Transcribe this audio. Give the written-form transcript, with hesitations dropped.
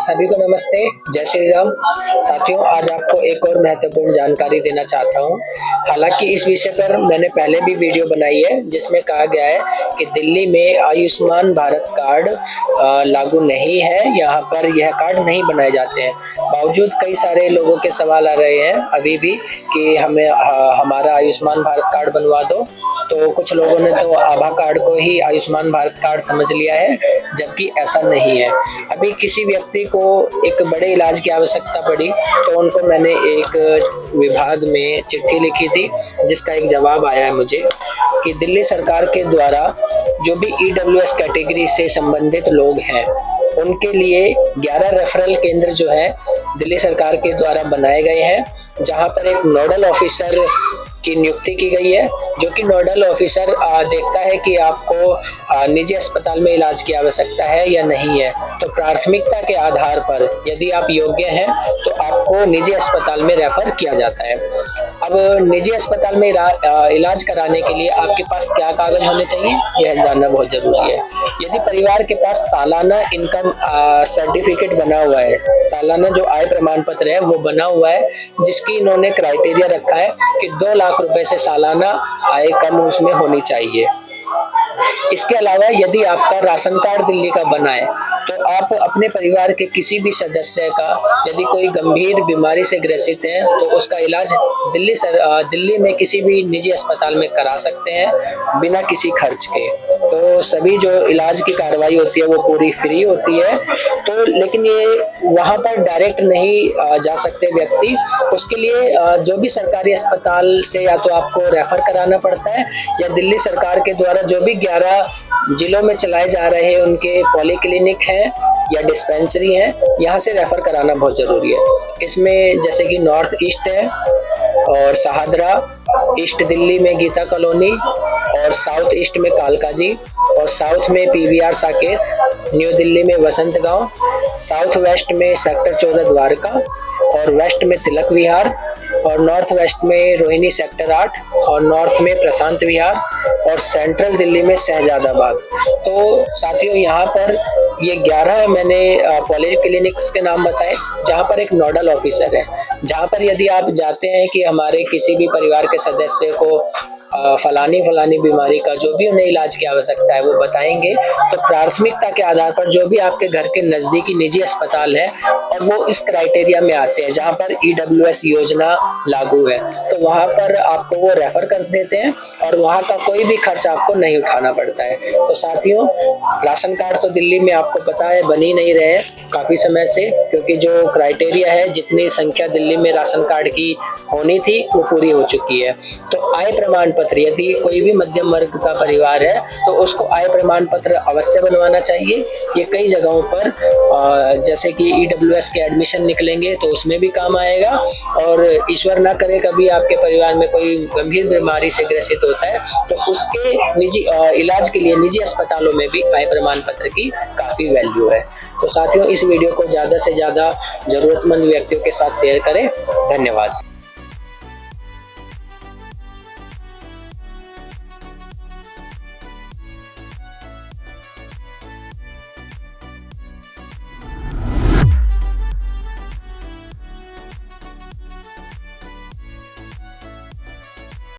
सभी को नमस्ते, जय श्री राम। साथियों, आज आपको एक और महत्वपूर्ण जानकारी देना चाहता हूं। हालांकि इस विषय पर मैंने पहले भी वीडियो बनाई है जिसमें कहा गया है कि दिल्ली में आयुष्मान भारत कार्ड लागू नहीं है, यहां पर यह कार्ड नहीं बनाए जाते हैं। बावजूद कई सारे लोगों के सवाल आ रहे हैं अभी भी कि हमें हमारा आयुष्मान भारत कार्ड बनवा दो। तो कुछ लोगों ने तो आभा कार्ड को ही आयुष्मान भारत कार्ड समझ लिया है, जबकि ऐसा नहीं है। अभी किसी व्यक्ति को एक बड़े इलाज की आवश्यकता पड़ी तो उनको मैंने एक विभाग में चिट्ठी लिखी थी जिसका एक जवाब आया है मुझे कि दिल्ली सरकार के द्वारा जो भी ईडब्ल्यूएस कैटेगरी से संबंधित लोग हैं उनके लिए 11 रेफरल केंद्र जो है दिल्ली सरकार के द्वारा बनाए गए हैं, जहां पर एक नोडल ऑफिसर की नियुक्ति की गई है, जो कि नोडल ऑफिसर देखता है कि आपको निजी अस्पताल में इलाज की आवश्यकता है या नहीं है। तो प्राथमिकता के आधार पर यदि आप योग्य हैं तो आपको निजी अस्पताल में रेफर किया जाता है। अब निजी अस्पताल में इलाज कराने के लिए आपके पास क्या कागज होने चाहिए, यह जानना बहुत जरूरी है। यदि परिवार के पास सालाना इनकम सर्टिफिकेट बना हुआ है, सालाना जो आय प्रमाण पत्र है वो बना हुआ है, जिसकी इन्होंने क्राइटेरिया रखा है कि 2 लाख रुपए से सालाना आय कम उसमें होनी चाहिए। इसके अलावा यदि आपका राशन कार्ड दिल्ली का बना है तो आप अपने परिवार के किसी भी सदस्य का यदि कोई गंभीर बीमारी से ग्रसित है तो उसका इलाज दिल्ली में किसी भी निजी अस्पताल में करा सकते हैं बिना किसी खर्च के। तो सभी जो इलाज की कार्रवाई होती है वो पूरी फ्री होती है। तो लेकिन ये वहां पर डायरेक्ट नहीं जा सकते व्यक्ति, उसके लिए जो भी सरकारी अस्पताल से या तो आपको रेफर कराना पड़ता है या दिल्ली सरकार के द्वारा जो भी 11 जिलों में चलाए जा रहे उनके पॉलीक्लिनिक हैं या डिस्पेंसरी हैं, यहाँ से रेफर कराना बहुत जरूरी है। इसमें जैसे कि नॉर्थ ईस्ट है और शहादरा, ईस्ट दिल्ली में गीता कॉलोनी और साउथ ईस्ट में कालकाजी और साउथ में पीवीआर साकेत, न्यू दिल्ली में वसंत गांव, साउथ वेस्ट में सेक्टर 14 द्वारका और वेस्ट में तिलक विहार और नॉर्थ वेस्ट में रोहिणी सेक्टर 8 और नॉर्थ में प्रशांत विहार और सेंट्रल दिल्ली में शहजादाबाद। तो साथियों, यहाँ पर ये 11 मैंने पॉलीक्लिनिक्स के नाम बताए जहाँ पर एक नोडल ऑफिसर है, जहाँ पर यदि आप जाते हैं कि हमारे किसी भी परिवार के सदस्य को फलानी बीमारी का जो भी उन्हें इलाज की आवश्यकता है वो बताएंगे, तो प्राथमिकता के आधार पर जो भी आपके घर के नजदीकी निजी अस्पताल है और वो इस क्राइटेरिया में आते हैं जहां पर ईडब्ल्यूएस योजना लागू है, तो वहां पर आपको वो रेफर कर देते हैं और वहां का कोई भी खर्च आपको नहीं उठाना पड़ता है। तो साथियों, राशन कार्ड तो दिल्ली में आपको पता है बन ही नहीं रहे काफी समय से, क्योंकि जो क्राइटेरिया है जितनी संख्या दिल्ली में राशन कार्ड की होनी थी वो पूरी हो चुकी है। तो आय प्रमाण पत्र, यदि कोई भी मध्यम वर्ग का परिवार है तो उसको आय प्रमाण पत्र अवश्य बनवाना चाहिए। ये कई जगहों पर जैसे कि ईडब्ल्यूएस के एडमिशन निकलेंगे तो उसमें भी काम आएगा, और ईश्वर ना करे कभी आपके परिवार में कोई गंभीर बीमारी से ग्रसित होता है तो उसके निजी इलाज के लिए निजी अस्पतालों में भी आय प्रमाण पत्र की काफी वैल्यू है। तो साथियों, इस वीडियो को ज्यादा से ज्यादा जरूरतमंद व्यक्तियों के साथ शेयर करें। धन्यवाद।